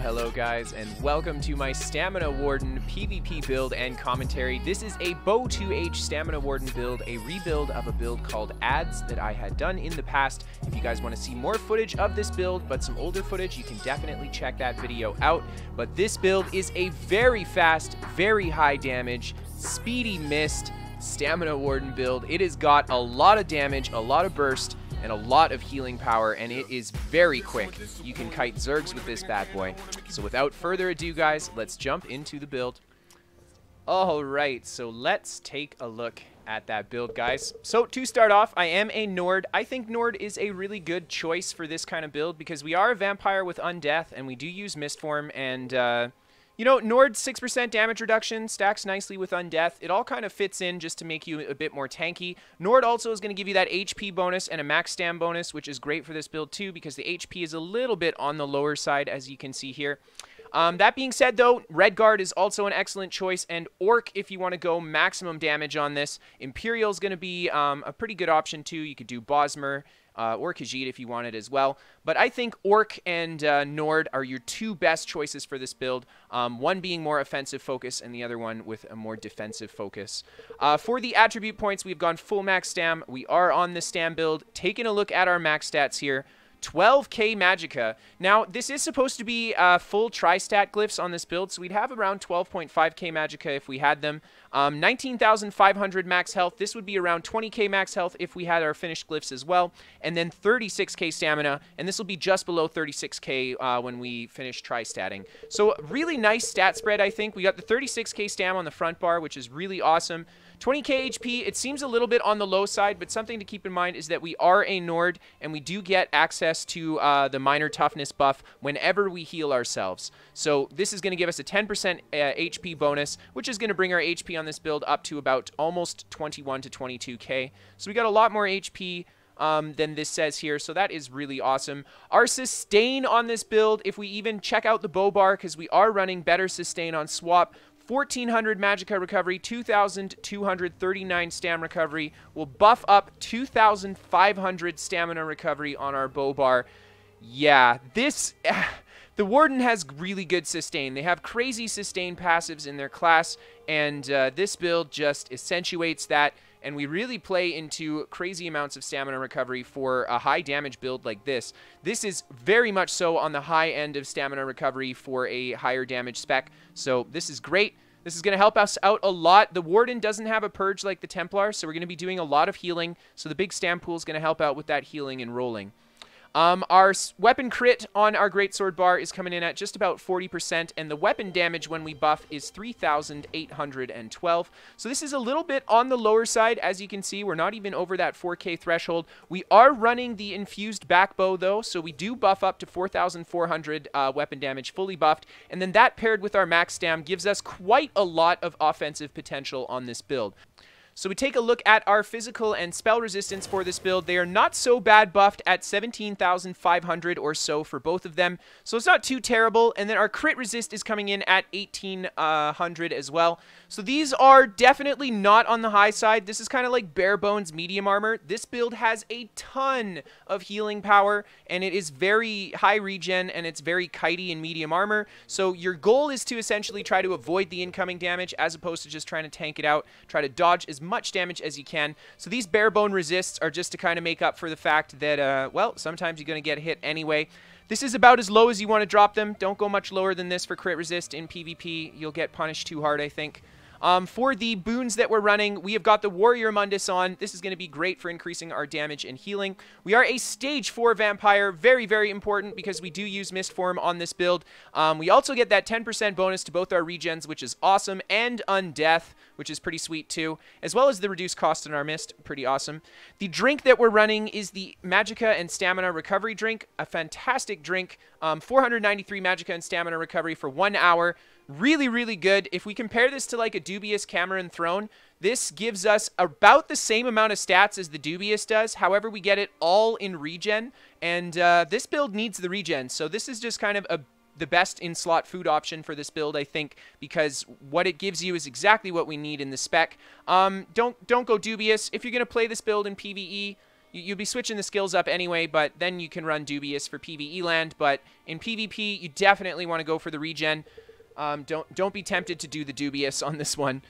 Hello guys, and welcome to my Stamina Warden PvP build and commentary. This is a bow 2H Stamina Warden build, a rebuild of a build called Adze that I had done in the past. If you guys want to see more footage of this build, but some older footage, you can definitely check that video out. But this build is a very fast, very high damage, Speedy Mist Stamina Warden build. It has got a lot of damage, a lot of burst, and a lot of healing power, and it is very quick. You can kite zergs with this bad boy. So without further ado, guys, let's jump into the build. Alright, so let's take a look at that build, guys. So to start off, I am a Nord. I think Nord is a really good choice for this kind of build because we are a vampire with undeath, and we do use mist form, and you know, Nord's 6% damage reduction stacks nicely with Undeath. It all kind of fits in just to make you a bit more tanky. Nord also is going to give you that HP bonus and a max stam bonus, which is great for this build too because the HP is a little bit on the lower side, as you can see here. That being said, though, Redguard is also an excellent choice, and Orc if you want to go maximum damage on this. Imperial is going to be a pretty good option too. You could do Bosmer. Or Khajiit if you want it as well. But I think Orc and Nord are your two best choices for this build, one being more offensive focus and the other one with a more defensive focus. For the attribute points, we've gone full max stam. We are on the stam build. Taking a look at our max stats here. 12k magicka. Now, this is supposed to be full tri-stat glyphs on this build, so we'd have around 12.5k magicka if we had them. 19,500 max health. This would be around 20k max health if we had our finished glyphs as well. And then 36k stamina, and this will be just below 36k when we finish tri-statting. So really nice stat spread, I think. We got the 36k stam on the front bar, which is really awesome. 20k HP, it seems a little bit on the low side, but something to keep in mind is that we are a Nord, and we do get access to the minor toughness buff whenever we heal ourselves. So this is going to give us a 10% HP bonus, which is going to bring our HP on this build up to about almost 21 to 22k. So we got a lot more HP than this says here, so that is really awesome. Our sustain on this build, if we even check out the bow bar, because we are running better sustain on swap, 1,400 magicka recovery, 2,239 stam recovery. We'll buff up 2,500 stamina recovery on our bow bar. Yeah, this... The Warden has really good sustain. They have crazy sustain passives in their class, and this build just accentuates that, and we really play into crazy amounts of stamina recovery for a high damage build like this. This is very much so on the high end of stamina recovery for a higher damage spec, so this is great. This is going to help us out a lot. The Warden doesn't have a purge like the Templar, so we're going to be doing a lot of healing, so the big stam pool is going to help out with that healing and rolling. Our weapon crit on our greatsword bar is coming in at just about 40%, and the weapon damage when we buff is 3,812. So this is a little bit on the lower side. As you can see, we're not even over that 4k threshold. We are running the infused back bow, though, so we do buff up to 4,400 weapon damage fully buffed, and then that paired with our max stam gives us quite a lot of offensive potential on this build. So we take a look at our physical and spell resistance for this build. They are not so bad buffed at 17,500 or so for both of them. So it's not too terrible. And then our crit resist is coming in at 1,800 as well. So these are definitely not on the high side. This is kind of like bare bones medium armor. This build has a ton of healing power, and it is very high regen, and it's very kitey in medium armor. So your goal is to essentially try to avoid the incoming damage as opposed to just trying to tank it out. Try to dodge as much damage as you can. So these bare bone resists are just to kind of make up for the fact that, well, sometimes you're going to get hit anyway. This is about as low as you want to drop them. Don't go much lower than this for crit resist in PvP. You'll get punished too hard, I think. For the boons that we're running, we have got the Warrior Mundus on. This is going to be great for increasing our damage and healing. We are a stage 4 vampire. Very, very important because we do use mist form on this build. We also get that 10% bonus to both our regens, which is awesome, and undeath, which is pretty sweet too, as well as the reduced cost in our mist. Pretty awesome. The drink that we're running is the Magicka and Stamina Recovery drink. A fantastic drink. 493 Magicka and Stamina Recovery for 1 hour. Really, really good. If we compare this to like a Dubious Cameron Throne, this gives us about the same amount of stats as the Dubious does. However, we get it all in regen, and this build needs the regen. So this is just kind of the best in-slot food option for this build, I think, because what it gives you is exactly what we need in the spec. Don't go Dubious. If you're going to play this build in PvE, you'll be switching the skills up anyway, but then you can run Dubious for PvE land. But in PvP, you definitely want to go for the regen. Don't be tempted to do the Dubious on this one.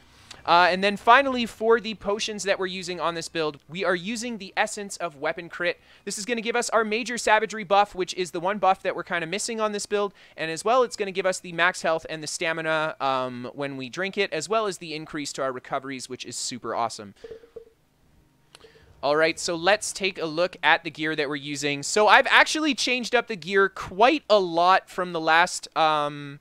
And then finally, for the potions that we're using on this build, we are using the Essence of Weapon Crit. This is going to give us our Major Savagery buff, which is the one buff that we're kind of missing on this build. And as well, it's going to give us the max health and the stamina when we drink it, as well as the increase to our recoveries, which is super awesome. All right, so let's take a look at the gear that we're using. So I've actually changed up the gear quite a lot from the last kind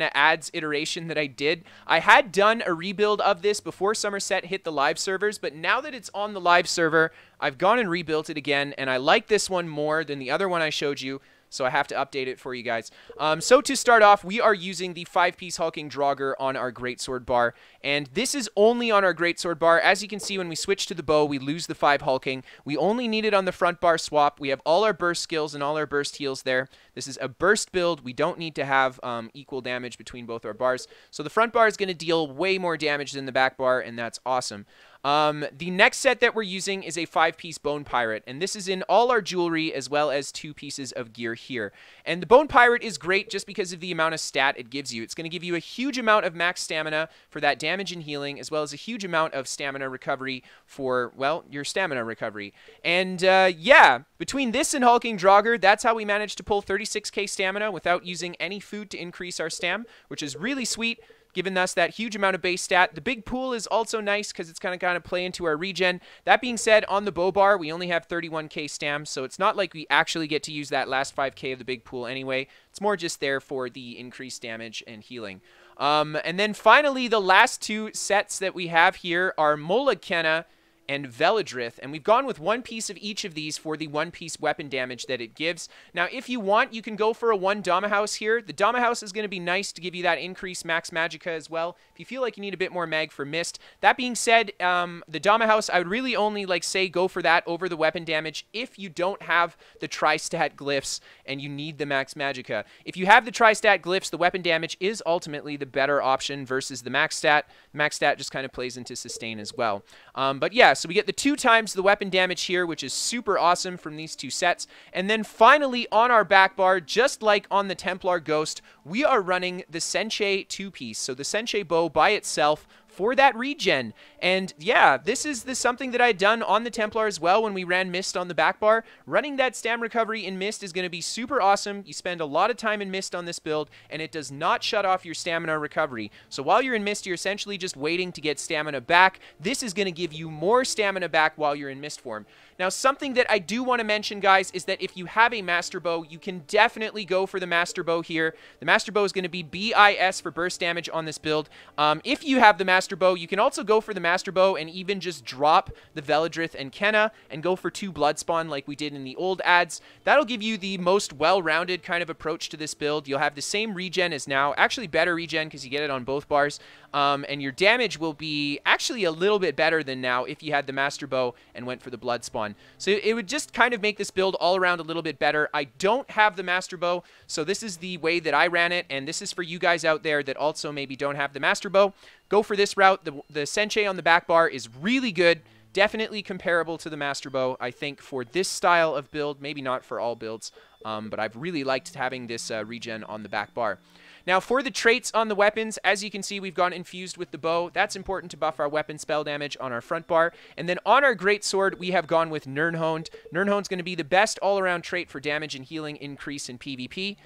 of Adze iteration that I did. I had done a rebuild of this before Summerset hit the live servers, but now that it's on the live server, I've gone and rebuilt it again, and I like this one more than the other one I showed you, so I have to update it for you guys. So to start off, we are using the 5-piece hulking Draugr on our greatsword bar, and this is only on our greatsword bar. As you can see, when we switch to the bow, we lose the 5 hulking. We only need it on the front bar swap. We have all our burst skills and all our burst heals there. This is a burst build. We don't need to have equal damage between both our bars. So the front bar is going to deal way more damage than the back bar, and that's awesome. The next set that we're using is a 5-piece Bone Pirate, and this is in all our jewelry as well as 2 pieces of gear here. And the Bone Pirate is great just because of the amount of stat it gives you. It's going to give you a huge amount of max stamina for that damage and healing, as well as a huge amount of stamina recovery for, well, your stamina recovery. And yeah, between this and hulking Draugr, that's how we managed to pull 36k stamina without using any food to increase our stam, which is really sweet, giving us that huge amount of base stat. The big pool is also nice because it's kind of play into our regen. That being said, on the bow bar, we only have 31k stam, so it's not like we actually get to use that last 5k of the big pool anyway. It's more just there for the increased damage and healing. And then finally, the last 2 sets that we have here are Molagkenna and Veladrith, and we've gone with 1 piece of each of these for the 1-piece weapon damage that it gives. Now, if you want, you can go for a 1 Dama House here. The Dama House is going to be nice to give you that increased max magicka as well, if you feel like you need a bit more mag for Mist. That being said, the Dama House, I would really only, say, go for that over the weapon damage if you don't have the Tri-Stat Glyphs and you need the max magicka. If you have the Tri-Stat Glyphs, the weapon damage is ultimately the better option versus the max stat. Max stat just kind of plays into sustain as well. But yeah, so we get the 2 times the weapon damage here, which is super awesome from these 2 sets. And then finally, on our back bar, just like on the Templar Ghost, we are running the Senche 2-piece. So the Senche bow by itself for that regen. And yeah, this is something that I had done on the Templar as well when we ran Mist on the back bar. Running that stam recovery in Mist is going to be super awesome. You spend a lot of time in Mist on this build, and it does not shut off your stamina recovery. So while you're in Mist, you're essentially just waiting to get stamina back. This is going to give you more stamina back while you're in Mist form. Now, something that I do want to mention, guys, is that if you have a Master Bow, you can definitely go for the Master Bow here. The Master Bow is going to be BIS for burst damage on this build. If you have the Master Bow, you can also go for the Master Bow and even just drop the Veladrith and Kenna and go for 2 Bloodspawn like we did in the old Adze. That'll give you the most well-rounded kind of approach to this build. You'll have the same regen as now, actually better regen because you get it on both bars, and your damage will be actually a little bit better than now if you had the Master Bow and went for the Bloodspawn. So it would just kind of make this build all around a little bit better. I don't have the Master Bow, so this is the way that I ran it, and this is for you guys out there that also maybe don't have the Master Bow. Go for this route. The Senche on the back bar is really good. Definitely comparable to the Master Bow, I think, for this style of build. Maybe not for all builds, but I've really liked having this regen on the back bar. Now, for the traits on the weapons, as you can see, we've gone infused with the bow. That's important to buff our weapon spell damage on our front bar. And then on our greatsword, we have gone with Nirnhoned. Nirnhoned's going to be the best all-around trait for damage and healing increase in PvP.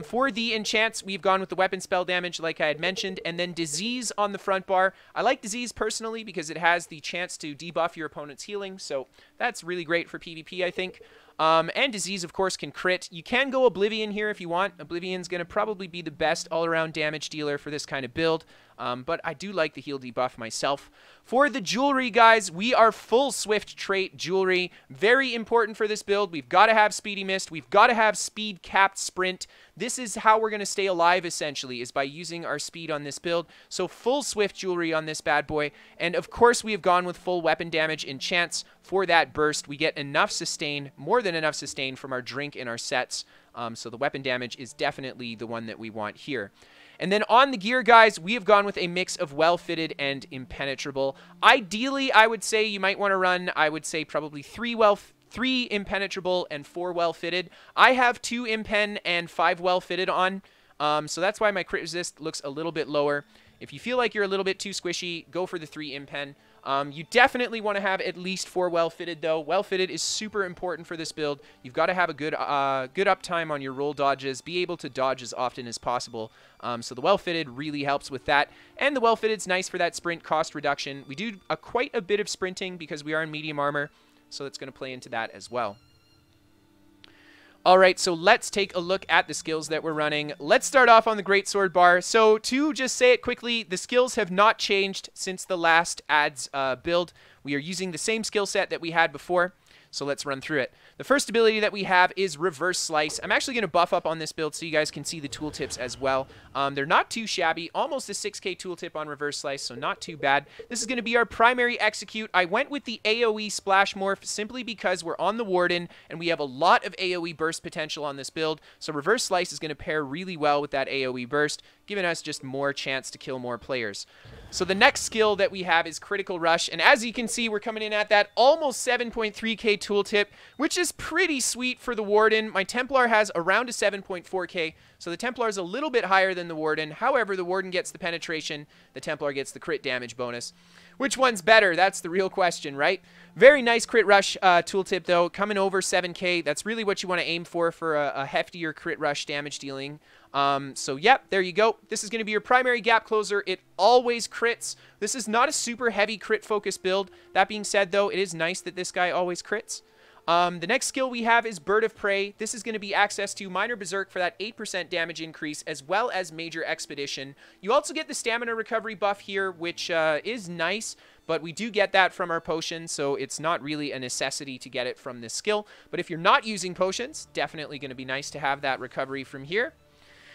For the enchants, we've gone with the weapon spell damage, like I had mentioned, and then Disease on the front bar. I like Disease personally because it has the chance to debuff your opponent's healing, so that's really great for PvP, I think. And Disease, of course, can crit. You can go Oblivion here if you want. Oblivion's going to probably be the best all-around damage dealer for this kind of build, but I do like the heal debuff myself. For the jewelry, guys, we are full Swift trait jewelry. Very important for this build. We've got to have Speedy Mist. We've got to have Speed Capped Sprint. This is how we're going to stay alive, essentially, is by using our speed on this build. So full Swift jewelry on this bad boy. And, of course, we have gone with full weapon damage enchants for that burst. We get enough sustain, more than enough sustain from our drink in our sets. So the weapon damage is definitely the one that we want here. And then on the gear, guys, we have gone with a mix of well-fitted and impenetrable. Ideally, I would say you might want to run, I would say probably 3 impenetrable and 4 well-fitted. I have 2 impen and 5 well-fitted on, so that's why my crit resist looks a little bit lower. If you feel like you're a little bit too squishy, go for the 3 impen. You definitely want to have at least 4 well-fitted, though. Well-fitted is super important for this build. You've got to have a good uptime on your roll dodges, be able to dodge as often as possible. So the well-fitted really helps with that. And the well-fitted is nice for that sprint cost reduction. We do quite a bit of sprinting because we are in medium armor, so that's going to play into that as well. All right, so let's take a look at the skills that we're running. Let's start off on the Greatsword bar. So to just say it quickly, the skills have not changed since the last Adze build. We are using the same skill set that we had before. So let's run through it. The first ability that we have is Reverse Slice. I'm actually going to buff up on this build so you guys can see the tooltips as well. They're not too shabby. Almost a 6k tooltip on Reverse Slice, so not too bad. This is going to be our primary execute. I went with the AoE Splash Morph simply because we're on the Warden and we have a lot of AoE burst potential on this build. So Reverse Slice is going to pair really well with that AoE burst, giving us just more chance to kill more players. So the next skill that we have is Critical Rush, and as you can see, we're coming in at that almost 7.3k tooltip, which is pretty sweet for the Warden. My Templar has around a 7.4k, so the Templar is a little bit higher than the Warden. However, the Warden gets the penetration, the Templar gets the crit damage bonus. Which one's better? That's the real question, right? Very nice crit rush tooltip, though, coming over 7k. That's really what you want to aim for a heftier crit rush damage dealing. So, yep, there you go. This is going to be your primary gap closer. It always crits. This is not a super heavy crit focus build. That being said, though, it is nice that this guy always crits. The next skill we have is Bird of Prey. This is going to be access to Minor Berserk for that 8% damage increase, as well as Major Expedition. You also get the stamina recovery buff here, which is nice, but we do get that from our potions, so it's not really a necessity to get it from this skill. But if you're not using potions, definitely going to be nice to have that recovery from here.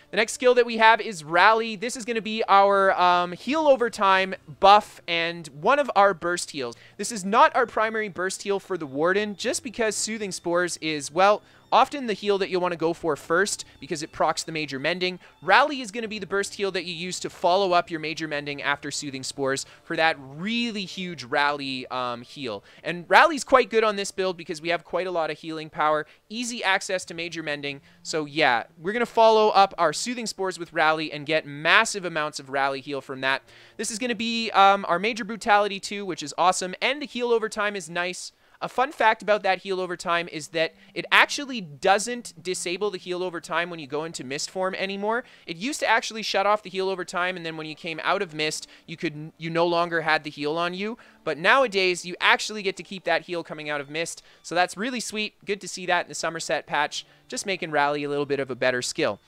The next skill that we have is Rally. This is going to be our heal over time buff and one of our burst heals. This is not our primary burst heal for the Warden, just because Soothing Spores is, well, often the heal that you'll want to go for first because it procs the Major Mending. Rally is going to be the burst heal that you use to follow up your Major Mending after Soothing Spores for that really huge Rally heal. And Rally's quite good on this build because we have quite a lot of healing power, easy access to Major Mending. So yeah, we're going to follow up our Soothing Spores with Rally and get massive amounts of Rally heal from that. This is going to be our Major Brutality too, which is awesome, and the heal over time is nice. A fun fact about that heal over time is that it actually doesn't disable the heal over time when you go into Mist form anymore. It used to actually shut off the heal over time, and then when you came out of Mist, you no longer had the heal on you. But nowadays, you actually get to keep that heal coming out of Mist, so that's really sweet. Good to see that in the Summerset patch, just making Rally a little bit of a better skill.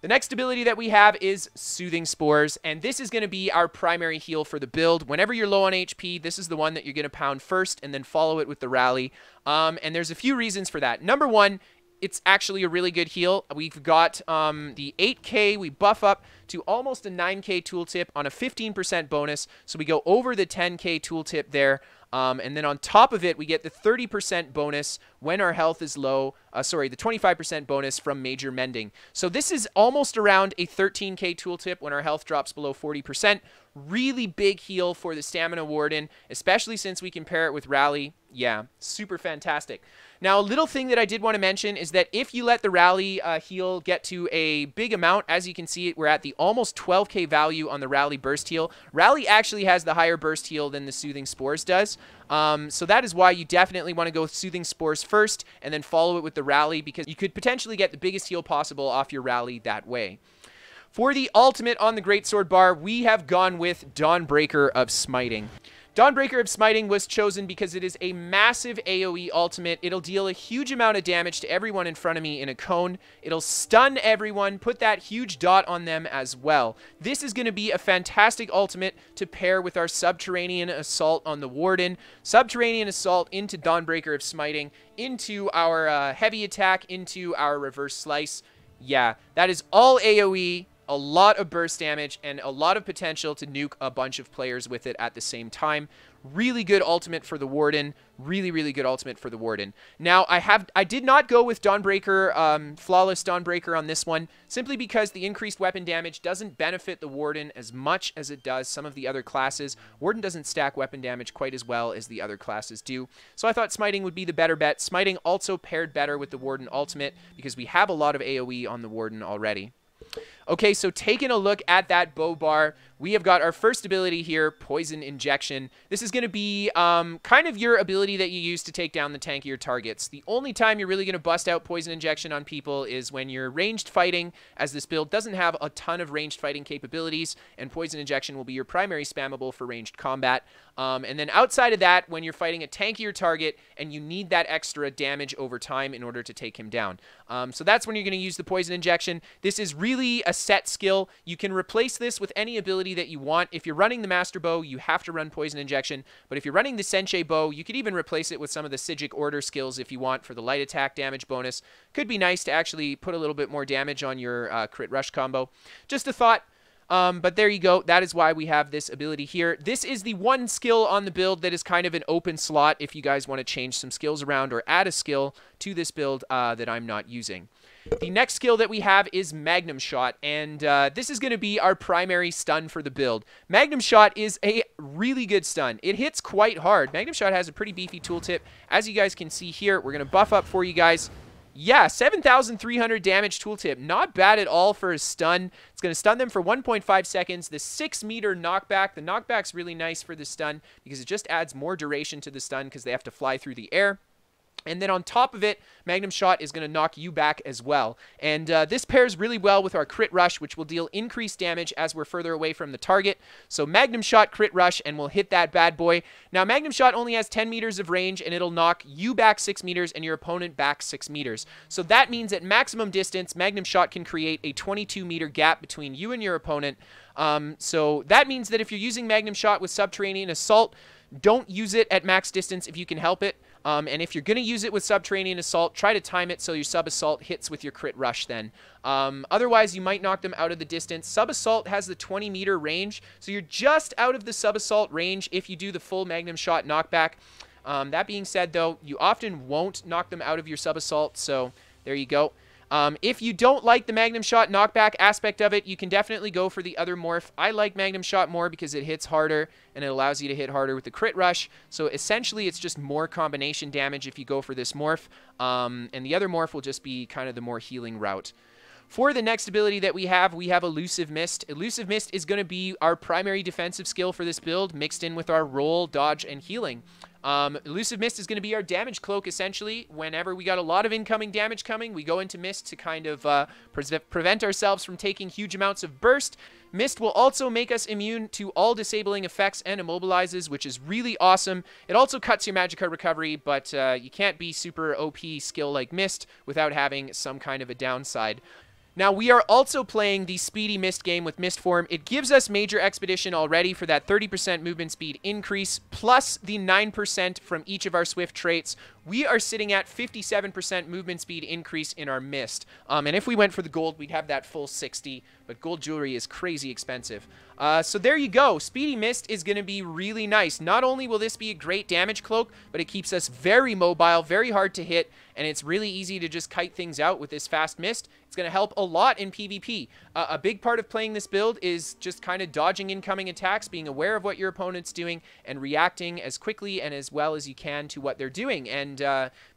The next ability that we have is Soothing Spores, and this is going to be our primary heal for the build. Whenever you're low on HP, this is the one that you're going to pound first and then follow it with the Rally. And there's a few reasons for that. Number one, it's actually a really good heal. We've got the 8k, we buff up to almost a 9k tooltip on a 15% bonus, so we go over the 10k tooltip there. And then on top of it, we get the 30% bonus when our health is low. The 25% bonus from Major Mending. So this is almost around a 13k tooltip when our health drops below 40%. Really big heal for the Stamina Warden, especially since we can pair it with Rally. Yeah, super fantastic. Now, a little thing that I did want to mention is that if you let the Rally heal get to a big amount, as you can see, we're at the almost 12k value on the Rally burst heal. Rally actually has the higher burst heal than the Soothing Spores does. So that is why you definitely want to go with Soothing Spores first and then follow it with the Rally, because you could potentially get the biggest heal possible off your Rally that way. For the ultimate on the Greatsword bar, we have gone with Dawnbreaker of Smiting. Dawnbreaker of Smiting was chosen because it is a massive AoE ultimate. It'll deal a huge amount of damage to everyone in front of me in a cone. It'll stun everyone, put that huge dot on them as well. This is going to be a fantastic ultimate to pair with our Subterranean Assault on the Warden. Subterranean Assault into Dawnbreaker of Smiting, into our heavy attack, into our Reverse Slice. Yeah, that is all AoE. a lot of burst damage and a lot of potential to nuke a bunch of players with it at the same time. Really good ultimate for the Warden. Really, really good ultimate for the Warden. Now, I did not go with Dawnbreaker, Flawless Dawnbreaker on this one, simply because the increased weapon damage doesn't benefit the Warden as much as it does some of the other classes. Warden doesn't stack weapon damage quite as well as the other classes do. So I thought Smiting would be the better bet. Smiting also paired better with the Warden ultimate because we have a lot of AoE on the Warden already. Okay, so taking a look at that bow bar, we have got our first ability here, Poison Injection. This is going to be kind of your ability that you use to take down the tankier targets. The only time you're really going to bust out Poison Injection on people is when you're ranged fighting, as this build doesn't have a ton of ranged fighting capabilities, and Poison Injection will be your primary spammable for ranged combat. And then outside of that, when you're fighting a tankier target and you need that extra damage over time in order to take him down. So that's when you're going to use the Poison Injection. This is really a set skill. You can replace this with any ability that you want. If you're running the Master Bow, you have to run Poison Injection. But if you're running the Senshei Bow, you could even replace it with some of the Psijic Order skills if you want for the light attack damage bonus. Could be nice to actually put a little bit more damage on your crit rush combo. Just a thought. But there you go. That is why we have this ability here. This is the one skill on the build that is kind of an open slot if you guys want to change some skills around or add a skill to this build that I'm not using. The next skill that we have is Magnum Shot, and this is going to be our primary stun for the build. Magnum Shot is a really good stun. It hits quite hard. Magnum Shot has a pretty beefy tooltip. As you guys can see here, we're going to buff up for you guys. Yeah, 7,300 damage tooltip. Not bad at all for a stun. It's going to stun them for 1.5 seconds. The 6-meter knockback. The knockback's really nice for the stun because it just adds more duration to the stun because they have to fly through the air. And then on top of it, Magnum Shot is going to knock you back as well. And this pairs really well with our Crit Rush, which will deal increased damage as we're further away from the target. So Magnum Shot, Crit Rush, and we'll hit that bad boy. Now, Magnum Shot only has 10 meters of range, and it'll knock you back 6 meters and your opponent back 6 meters. So that means at maximum distance, Magnum Shot can create a 22-meter gap between you and your opponent. So that means that if you're using Magnum Shot with Subterranean Assault, don't use it at max distance if you can help it. And if you're going to use it with Subterranean Assault, try to time it so your Sub-Assault hits with your Crit Rush then. Otherwise, you might knock them out of the distance. Sub-Assault has the 20-meter range, so you're just out of the Sub-Assault range if you do the full Magnum Shot knockback. That being said, though, you often won't knock them out of your Sub-Assault, so there you go. If you don't like the Magnum Shot knockback aspect of it, you can definitely go for the other morph. I like Magnum Shot more because it hits harder and it allows you to hit harder with the Crit Rush. So essentially, it's just more combination damage if you go for this morph. And the other morph will just be kind of the more healing route. For the next ability that we have Elusive Mist. Elusive Mist is going to be our primary defensive skill for this build, mixed in with our roll, dodge, and healing. Elusive Mist is going to be our damage cloak, essentially. Whenever we got a lot of incoming damage coming, we go into Mist to kind of prevent ourselves from taking huge amounts of burst. Mist will also make us immune to all disabling effects and immobilizes, which is really awesome. It also cuts your Magicka recovery, but you can't be super OP skill like Mist without having some kind of a downside. Now, we are also playing the Speedy Mist game with Mist form. It gives us Major Expedition already for that 30% movement speed increase, plus the 9% from each of our Swift traits. We are sitting at 57% movement speed increase in our Mist. And if we went for the gold, we'd have that full 60, but gold jewelry is crazy expensive. So there you go. Speedy Mist is going to be really nice. Not only will this be a great damage cloak, but it keeps us very mobile, very hard to hit, and it's really easy to just kite things out with this fast Mist. It's going to help a lot in PvP. A big part of playing this build is just kind of dodging incoming attacks, being aware of what your opponent's doing, and reacting as quickly and as well as you can to what they're doing. And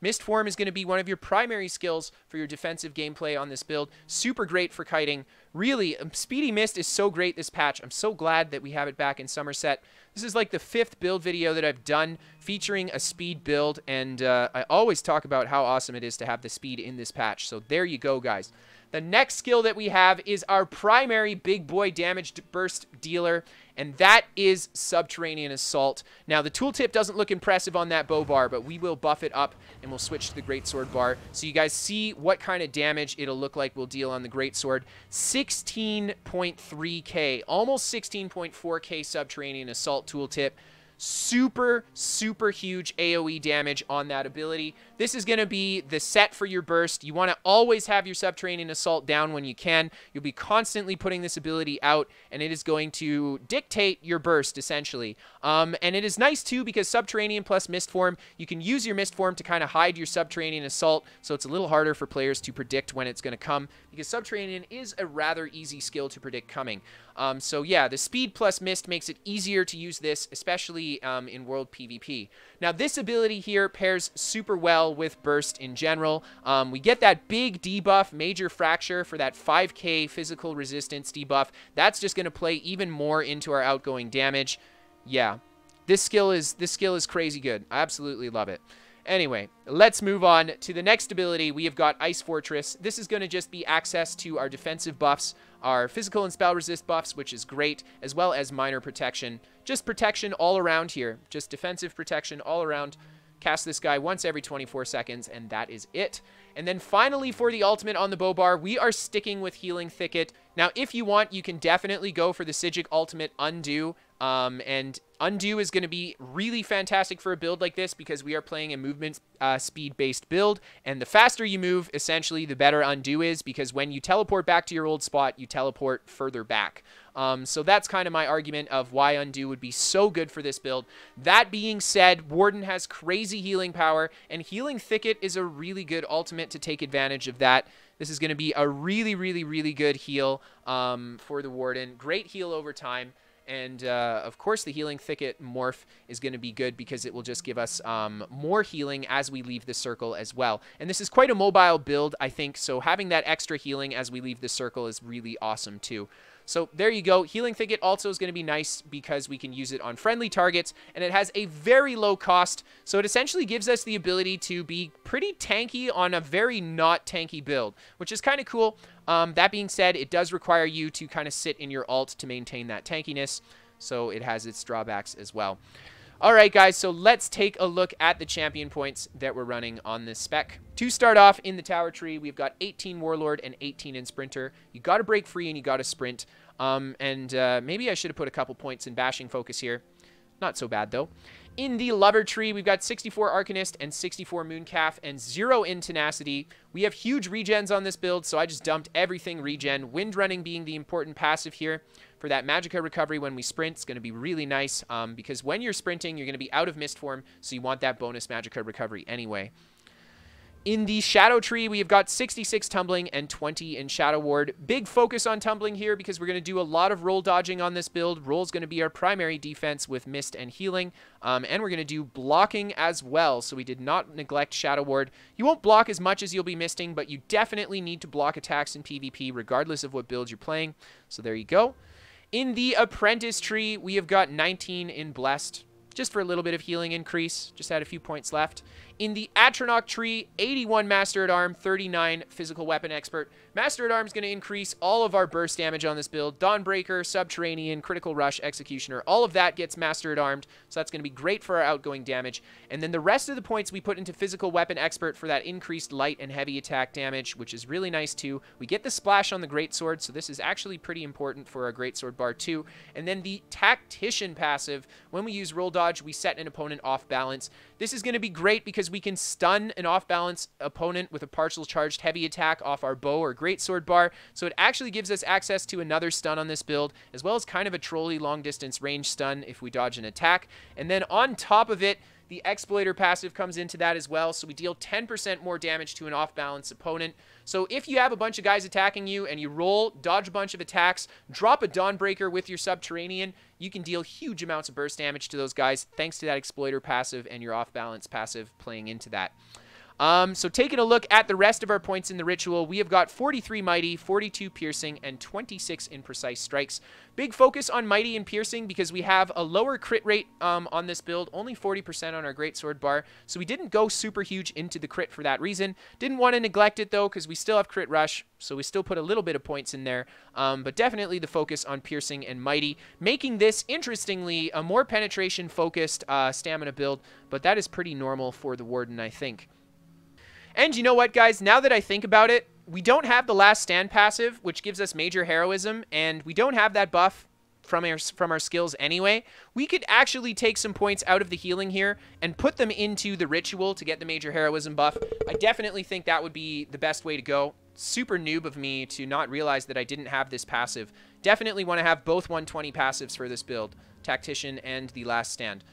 Mist form is going to be one of your primary skills for your defensive gameplay on this build. Super great for kiting. Really, Speedy Mist is so great this patch. I'm so glad that we have it back in Summerset. This is like the 5th build video that I've done featuring a speed build, and I always talk about how awesome it is to have the speed in this patch. So there you go, guys. The next skill that we have is our primary big boy damage burst dealer, and that is Subterranean Assault. Now, the tooltip doesn't look impressive on that bow bar, but we will buff it up, and we'll switch to the Greatsword bar so you guys see what kind of damage it'll look like we'll deal on the Greatsword. 16.3k, almost 16.4k Subterranean Assault tooltip. super, super huge AoE damage on that ability. This is going to be the set for your burst. You want to always have your SubTraining Assault down when you can. You'll be constantly putting this ability out, and it is going to dictate your burst, essentially. And it is nice, too, because Subterranean plus Mist Form, you can use your Mist Form to kind of hide your SubTraining Assault, so it's a little harder for players to predict when it's going to come, because Subterranean is a rather easy skill to predict coming. So yeah, the speed plus Mist makes it easier to use this, especially in World PvP. Now, this ability here pairs super well with Burst in general. We get that big debuff, Major Fracture, for that 5k physical resistance debuff. That's just going to play even more into our outgoing damage. Yeah, this skill is crazy good. I absolutely love it. Anyway, let's move on to the next ability. We have got Ice Fortress. This is going to just be access to our defensive buffs, our physical and spell resist buffs, which is great, as well as minor protection. Just protection all around here. Just defensive protection all around. Cast this guy once every 24 seconds, and that is it. And then finally, for the ultimate on the bow bar, we are sticking with Healing Thicket. Now, if you want, you can definitely go for the Psijic ultimate Undo. And Undo is going to be really fantastic for a build like this because we are playing a movement speed-based build. And the faster you move, essentially, the better Undo is, because when you teleport back to your old spot, you teleport further back. So that's kind of my argument of why Undo would be so good for this build. That being said, Warden has crazy healing power, and Healing Thicket is a really good ultimate to take advantage of that. This is going to be a really, really, really good heal for the Warden. Great heal over time. And, of course, the Healing Thicket morph is going to be good because it will just give us more healing as we leave the circle as well. And this is quite a mobile build, I think, so having that extra healing as we leave the circle is really awesome, too. So there you go. Healing Thicket also is going to be nice because we can use it on friendly targets, and it has a very low cost, so it essentially gives us the ability to be pretty tanky on a very not tanky build, which is kind of cool. That being said, it does require you to kind of sit in your ult to maintain that tankiness, so it has its drawbacks as well. All right, guys, so let's take a look at the champion points that we're running on this spec. To start off in the tower tree, we've got 18 Warlord and 18 in Sprinter. You got to break free and you got to sprint. Maybe I should have put a couple points in bashing focus here. Not so bad, though. In the Lover tree, we've got 64 Arcanist and 64 Mooncalf and 0 in Tenacity. We have huge regens on this build, so I just dumped everything regen. Windrunning being the important passive here. For that Magicka recovery when we sprint, it's going to be really nice because when you're sprinting, you're going to be out of Mist Form, so you want that bonus Magicka recovery anyway. In the Shadow tree, we have got 66 Tumbling and 20 in Shadow Ward. Big focus on Tumbling here because we're going to do a lot of roll dodging on this build. Roll is going to be our primary defense with Mist and Healing. And we're going to do blocking as well, so we did not neglect Shadow Ward. You won't block as much as you'll be misting, but you definitely need to block attacks in PvP regardless of what build you're playing. So there you go. In the Apprentice tree, we have got 19 in Blessed, just for a little bit of healing increase. Just had a few points left. In the Atronach tree, 81 Master at Arm, 39 Physical Weapon Expert. Master at Arm is going to increase all of our burst damage on this build. Dawnbreaker, Subterranean, Critical Rush, Executioner, all of that gets Master at Armed, so that's going to be great for our outgoing damage. And then the rest of the points we put into Physical Weapon Expert for that increased light and heavy attack damage, which is really nice too. We get the splash on the Greatsword, so this is actually pretty important for our Greatsword bar too. And then the Tactician passive, when we use Roll Dodge, we set an opponent off balance. This is going to be great because we can stun an off-balance opponent with a partial charged heavy attack off our bow or greatsword bar, so it actually gives us access to another stun on this build, as well as kind of a trolly long-distance range stun if we dodge an attack. And then on top of it, the Exploiter passive comes into that as well, so we deal 10% more damage to an off-balance opponent. So if you have a bunch of guys attacking you and you roll, dodge a bunch of attacks, drop a Dawnbreaker with your Subterranean, you can deal huge amounts of burst damage to those guys thanks to that Exploiter passive and your off-balance passive playing into that. So taking a look at the rest of our points in the ritual, we have got 43 Mighty, 42 Piercing, and 26 in Precise Strikes. Big focus on Mighty and Piercing because we have a lower crit rate on this build, only 40% on our Greatsword bar, so we didn't go super huge into the crit for that reason. Didn't want to neglect it though because we still have Crit Rush, so we still put a little bit of points in there, but definitely the focus on Piercing and Mighty, making this, interestingly, a more penetration-focused stamina build, but that is pretty normal for the Warden, I think. And you know what, guys? Now that I think about it, we don't have the Last Stand passive, which gives us major heroism, and we don't have that buff from our skills anyway, we could actually take some points out of the healing here and put them into the ritual to get the major heroism buff. I definitely think that would be the best way to go. Super noob of me to not realize that I didn't have this passive. Definitely want to have both 120 passives for this build, Tactician and the Last Stand.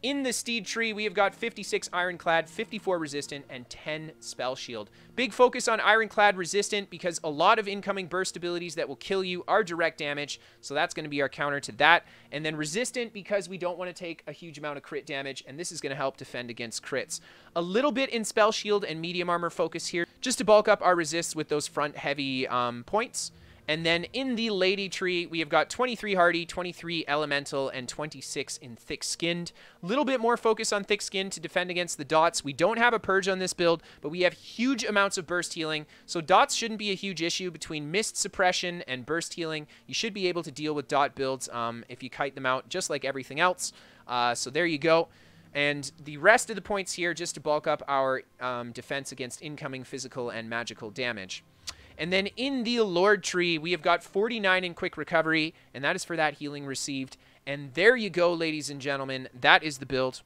In the Steed tree, we have got 56 Ironclad, 54 Resistant, and 10 Spell Shield. Big focus on Ironclad Resistant because a lot of incoming burst abilities that will kill you are direct damage, so that's going to be our counter to that. And then Resistant because we don't want to take a huge amount of crit damage, and this is going to help defend against crits. A little bit in Spell Shield and Medium Armor focus here, just to bulk up our resists with those front heavy points. And then in the Lady tree, we have got 23 Hardy, 23 Elemental, and 26 in Thick Skinned. A little bit more focus on Thick Skinned to defend against the dots. We don't have a Purge on this build, but we have huge amounts of burst healing. So dots shouldn't be a huge issue. Between Mist Suppression and burst healing, you should be able to deal with dot builds if you kite them out, just like everything else. So there you go. And the rest of the points here, just to bulk up our defense against incoming physical and magical damage. And then in the Lord tree, we have got 49 in Quick Recovery, and that is for that healing received. And there you go, ladies and gentlemen. That is the build.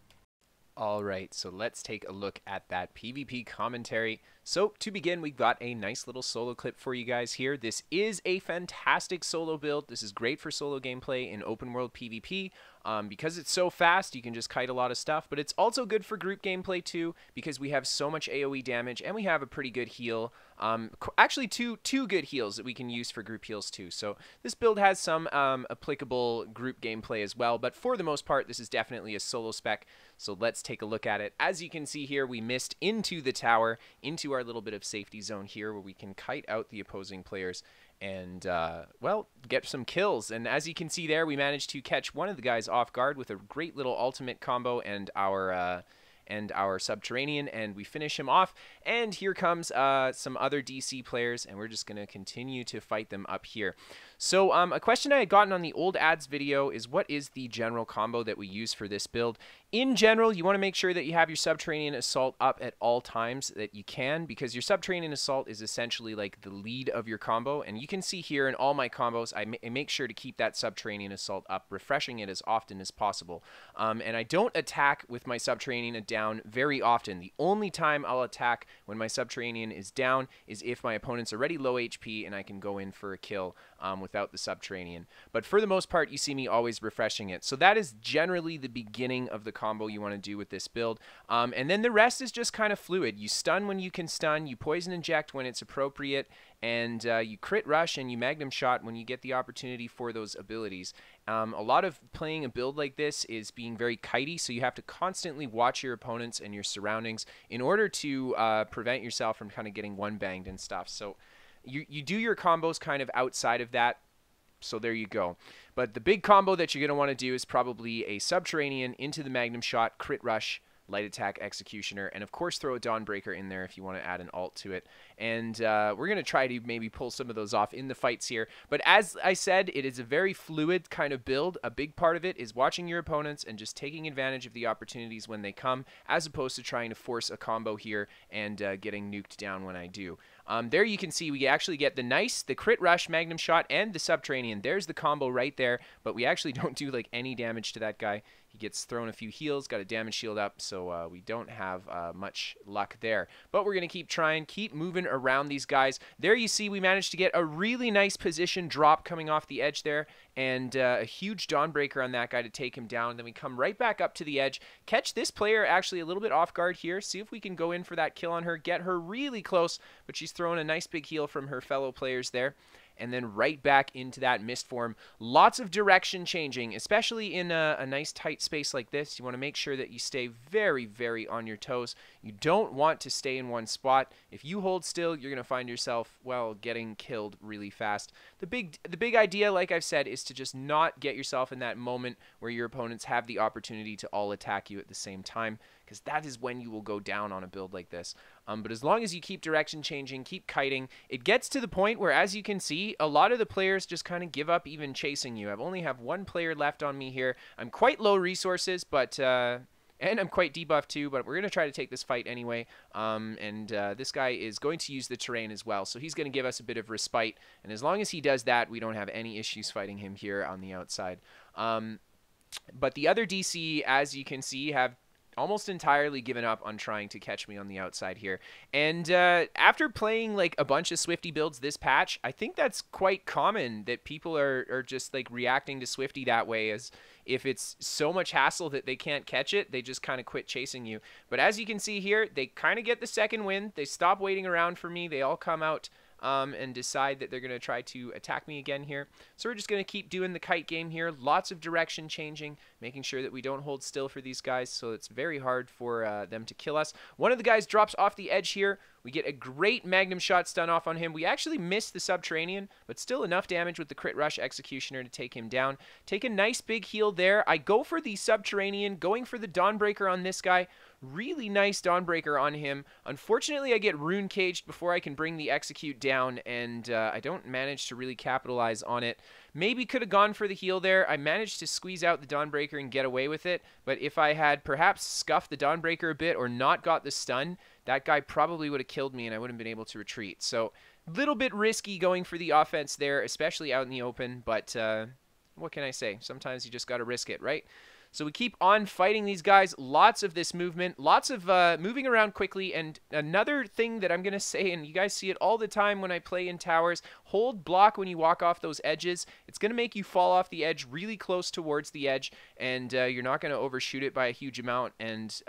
All right, so let's take a look at that PvP commentary. So to begin, we've got a nice little solo clip for you guys here. This is a fantastic solo build. This is great for solo gameplay in open world PvP. Because it's so fast, you can just kite a lot of stuff, but it's also good for group gameplay too, because we have so much AoE damage, and we have a pretty good heal. Actually, two good heals that we can use for group heals too. So this build has some applicable group gameplay as well, but for the most part, this is definitely a solo spec. So let's take a look at it. As you can see here, we missed into the tower, into our little bit of safety zone here, where we can kite out the opposing players and, well, get some kills. And as you can see there, we managed to catch one of the guys off guard with a great little ultimate combo and our subterranean, and we finish him off. And here comes some other DC players, and we're just going to continue to fight them up here. So a question I had gotten on the old Adze video is, what is the general combo that we use for this build? In general, you want to make sure that you have your SubTraining Assault up at all times that you can, because your SubTraining Assault is essentially like the lead of your combo. And you can see here in all my combos, I make sure to keep that SubTraining Assault up, refreshing it as often as possible. And I don't attack with my SubTraining down very often. The only time I'll attack when my SubTraining is down is if my opponent's already low HP and I can go in for a kill without the SubTraining. But for the most part, you see me always refreshing it. So that is generally the beginning of the combo you want to do with this build. And then the rest is just kind of fluid. You stun when you can stun, you poison inject when it's appropriate, and you crit rush and you magnum shot when you get the opportunity for those abilities. A lot of playing a build like this is being very kitey, so you have to constantly watch your opponents and your surroundings in order to prevent yourself from kind of getting one-banged and stuff. So you do your combos kind of outside of that. So there you go. But the big combo that you're going to want to do is probably a Subterranean into the Magnum Shot, Crit Rush, Light Attack, Executioner, and of course throw a Dawnbreaker in there if you want to add an ult to it. And we're going to try to maybe pull some of those off in the fights here. But as I said, it is a very fluid kind of build. A big part of it is watching your opponents and just taking advantage of the opportunities when they come, as opposed to trying to force a combo here and getting nuked down when I do. There you can see we actually get the Crit Rush, Magnum Shot, and the Subterranean. There's the combo right there, but we actually don't do like any damage to that guy. He gets thrown a few heals, got a damage shield up, so we don't have much luck there. But we're going to keep trying, keep moving around these guys. There you see we managed to get a really nice position drop coming off the edge there, and a huge Dawnbreaker on that guy to take him down. Then we come right back up to the edge, catch this player actually a little bit off guard here, see if we can go in for that kill on her, get her really close, but she's throwing a nice big heal from her fellow players there. And then right back into that mist form. Lots of direction changing, especially in a nice tight space like this. You want to make sure that you stay very, very on your toes. You don't want to stay in one spot. If you hold still, you're going to find yourself, well, getting killed really fast. The big idea, like I've said, is to just not get yourself in that moment where your opponents have the opportunity to all attack you at the same time, because that is when you will go down on a build like this. But as long as you keep direction changing, keep kiting, it gets to the point where, as you can see, a lot of the players just kind of give up even chasing you. I only have one player left on me here. I'm quite low resources, but And I'm quite debuffed too, but we're going to try to take this fight anyway. This guy is going to use the terrain as well, so he's going to give us a bit of respite. And as long as he does that, we don't have any issues fighting him here on the outside. But the other DC, as you can see, have almost entirely given up on trying to catch me on the outside here. And after playing like a bunch of Swifty builds this patch, I think that's quite common that people are just like reacting to Swifty that way, as if it's so much hassle that they can't catch it, they just kind of quit chasing you. But as you can see here, they kind of get the second win. They stop waiting around for me. They all come out and decide that they're going to try to attack me again here. So we're just going to keep doing the kite game here. Lots of direction changing, making sure that we don't hold still for these guys, so it's very hard for them to kill us. One of the guys drops off the edge here. We get a great Magnum shot stun off on him. We actually missed the Subterranean, but still enough damage with the Crit Rush Executioner to take him down. Take a nice big heal there. I go for the Subterranean, going for the Dawnbreaker on this guy. Really nice Dawnbreaker on him. Unfortunately, I get Rune Caged before I can bring the Execute down, and I don't manage to really capitalize on it. Maybe could have gone for the heal there. I managed to squeeze out the Dawnbreaker and get away with it, but if I had perhaps scuffed the Dawnbreaker a bit or not got the stun, that guy probably would have killed me and I wouldn't have been able to retreat. So a little bit risky going for the offense there, especially out in the open, but what can I say? Sometimes you just got to risk it, right? So we keep on fighting these guys. Lots of this movement, lots of moving around quickly. And another thing that I'm going to say, and you guys see it all the time when I play in towers, hold block when you walk off those edges. It's going to make you fall off the edge really close towards the edge, and you're not going to overshoot it by a huge amount and,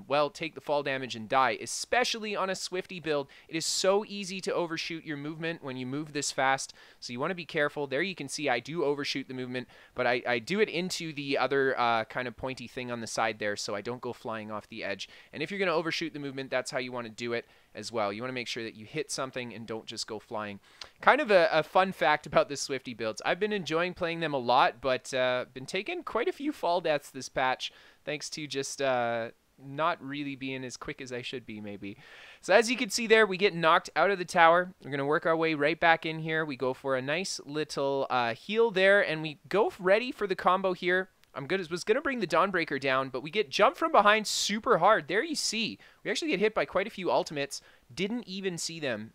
well, take the fall damage and die. Especially on a Swifty build, it is so easy to overshoot your movement when you move this fast, so you want to be careful. There you can see I do overshoot the movement, but I do it into the other kind of pointy thing on the side there, so I don't go flying off the edge. And if you're going to overshoot the movement, that's how you want to do it as well. You want to make sure that you hit something and don't just go flying. Kind of a fun fact about the Swifty builds. I've been enjoying playing them a lot, but been taking quite a few fall deaths this patch, thanks to just not really being as quick as I should be, maybe. So as you can see there, we get knocked out of the tower. We're going to work our way right back in here. We go for a nice little heal there, and we go ready for the combo here. Was going to bring the Dawnbreaker down, but we get jumped from behind super hard. There you see. We actually get hit by quite a few ultimates. Didn't even see them.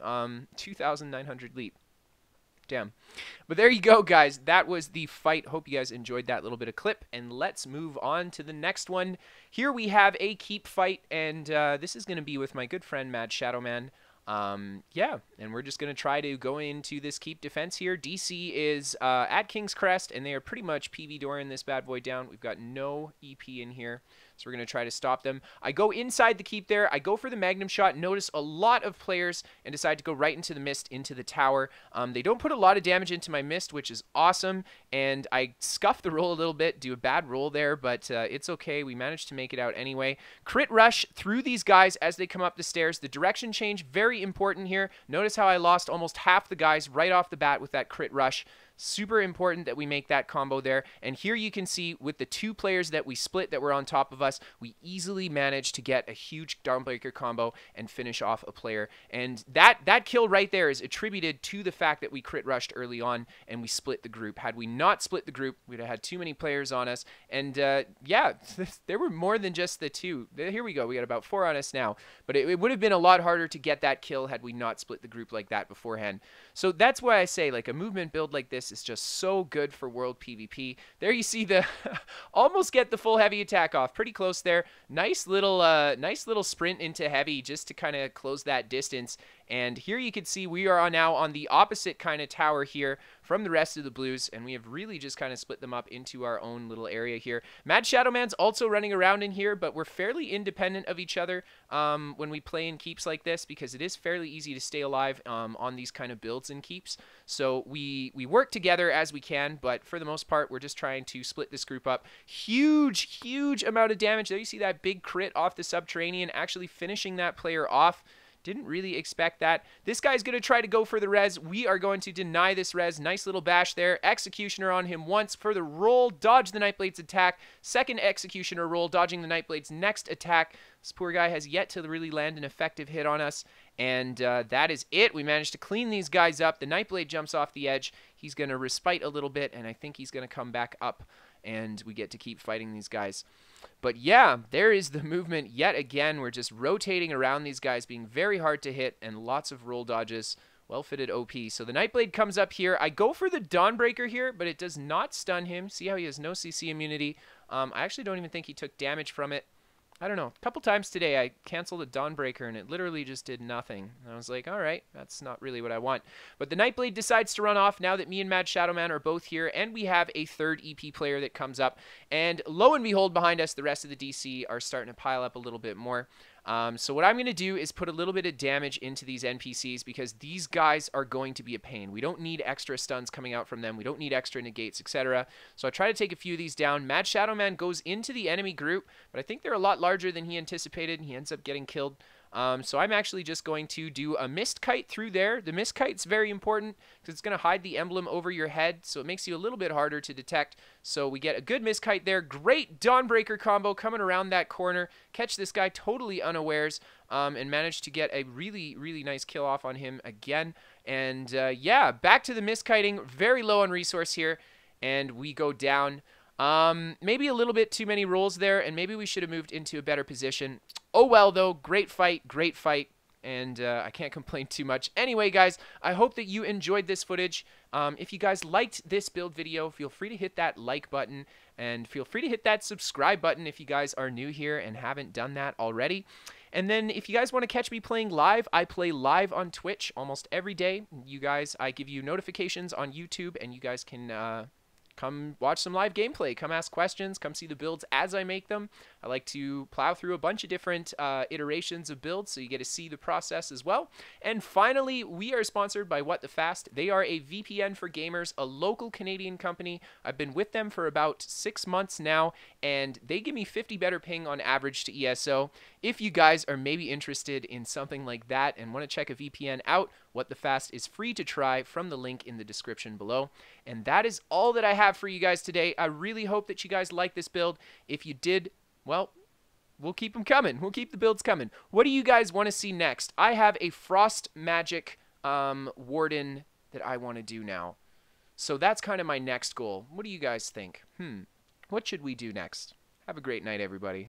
2,900 leap. Damn. But there you go, guys. That was the fight. Hope you guys enjoyed that little bit of clip. And let's move on to the next one. Here we have a keep fight, and this is going to be with my good friend Mad Shadowman. Yeah, and we're just going to try to go into this keep defense here. DC is at King's Crest, and they are pretty much PV dooring this bad boy down. We've got no EP in here, so we're going to try to stop them. I go inside the keep there. I go for the Magnum shot. Notice a lot of players and decide to go right into the mist, into the tower. They don't put a lot of damage into my mist, which is awesome, and I scuff the roll a little bit, do a bad roll there, but it's okay. We managed to make it out anyway. Crit rush through these guys as they come up the stairs. The direction change, very important here. Notice how I lost almost half the guys right off the bat with that crit rush. Super important that we make that combo there. And here you can see with the two players that we split that were on top of us, we easily managed to get a huge Dawnbreaker combo and finish off a player. And that kill right there is attributed to the fact that we crit rushed early on and we split the group. Had we not split the group, we'd have had too many players on us. And yeah, there were more than just the two. Here we go. We got about 4 on us now. But it would have been a lot harder to get that kill had we not split the group like that beforehand. So that's why I say, like, a movement build like this is just so good for world PvP. There you see the almost get the full heavy attack off. Pretty close there. Nice little sprint into heavy just to kind of close that distance. And here you can see we are now on the opposite kind of tower here from the rest of the blues, and we have really just kind of split them up into our own little area here. Mad Shadowman's also running around in here, but we're fairly independent of each other when we play in keeps like this, because it is fairly easy to stay alive on these kind of builds and keeps. So we work together as we can, but for the most part, we're just trying to split this group up. Huge amount of damage. There you see that big crit off the Subterranean, actually finishing that player off. Didn't really expect that. This guy's going to try to go for the res. We are going to deny this res. Nice little bash there. Executioner on him once for the roll. Dodge the Nightblade's attack. Second Executioner roll, dodging the Nightblade's next attack. This poor guy has yet to really land an effective hit on us. And that is it. We managed to clean these guys up. The Nightblade jumps off the edge. He's going to respite a little bit, and I think he's going to come back up, and we get to keep fighting these guys. But yeah, there is the movement yet again. We're just rotating around these guys, being very hard to hit, and lots of roll dodges. Well-fitted OP. So the Nightblade comes up here. I go for the Dawnbreaker here, but it does not stun him. See how he has no CC immunity? I actually don't even think he took damage from it. I don't know. A couple times today I canceled a Dawnbreaker and it literally just did nothing. And I was like, all right, that's not really what I want. But the Nightblade decides to run off now that me and Mad Shadowman are both here, and we have a third EP player that comes up. And lo and behold, behind us, the rest of the DC are starting to pile up a little bit more. So what I'm going to do is put a little bit of damage into these NPCs, because these guys are going to be a pain. We don't need extra stuns coming out from them. We don't need extra negates, etc. So I try to take a few of these down. Mad Shadowman goes into the enemy group, but I think they're a lot larger than he anticipated, and he ends up getting killed. So I'm actually just going to do a mist kite through there. The mist kite's very important because it's going to hide the emblem over your head, so it makes you a little bit harder to detect. So we get a good mist kite there. Great Dawnbreaker combo coming around that corner. Catch this guy totally unawares, and manage to get a really, really nice kill off on him again. And yeah, back to the mist kiting. Very low on resource here, and we go down. Maybe a little bit too many rolls there, and maybe we should have moved into a better position. Oh well, though. Great fight, and I can't complain too much. Anyway, guys, I hope that you enjoyed this footage. If you guys liked this build video, feel free to hit that like button, and feel free to hit that subscribe button if you guys are new here and haven't done that already. And then if you guys want to catch me playing live, I play live on Twitch almost every day. You guys, I give you notifications on YouTube, and you guys can come watch some live gameplay, come ask questions, come see the builds as I make them. I like to plow through a bunch of different iterations of builds, so you get to see the process as well. And finally, we are sponsored by What the Fast. They are a VPN for gamers, a local Canadian company. I've been with them for about 6 months now, and they give me 50 better ping on average to ESO. If you guys are maybe interested in something like that and want to check a VPN out, What the Fast is free to try from the link in the description below. And that is all that I have for you guys today. I really hope that you guys like this build. If you did, well, we'll keep them coming. We'll keep the builds coming. What do you guys want to see next? I have a Frost Magic Warden that I want to do now. So that's kind of my next goal. What do you guys think? What should we do next? Have a great night, everybody.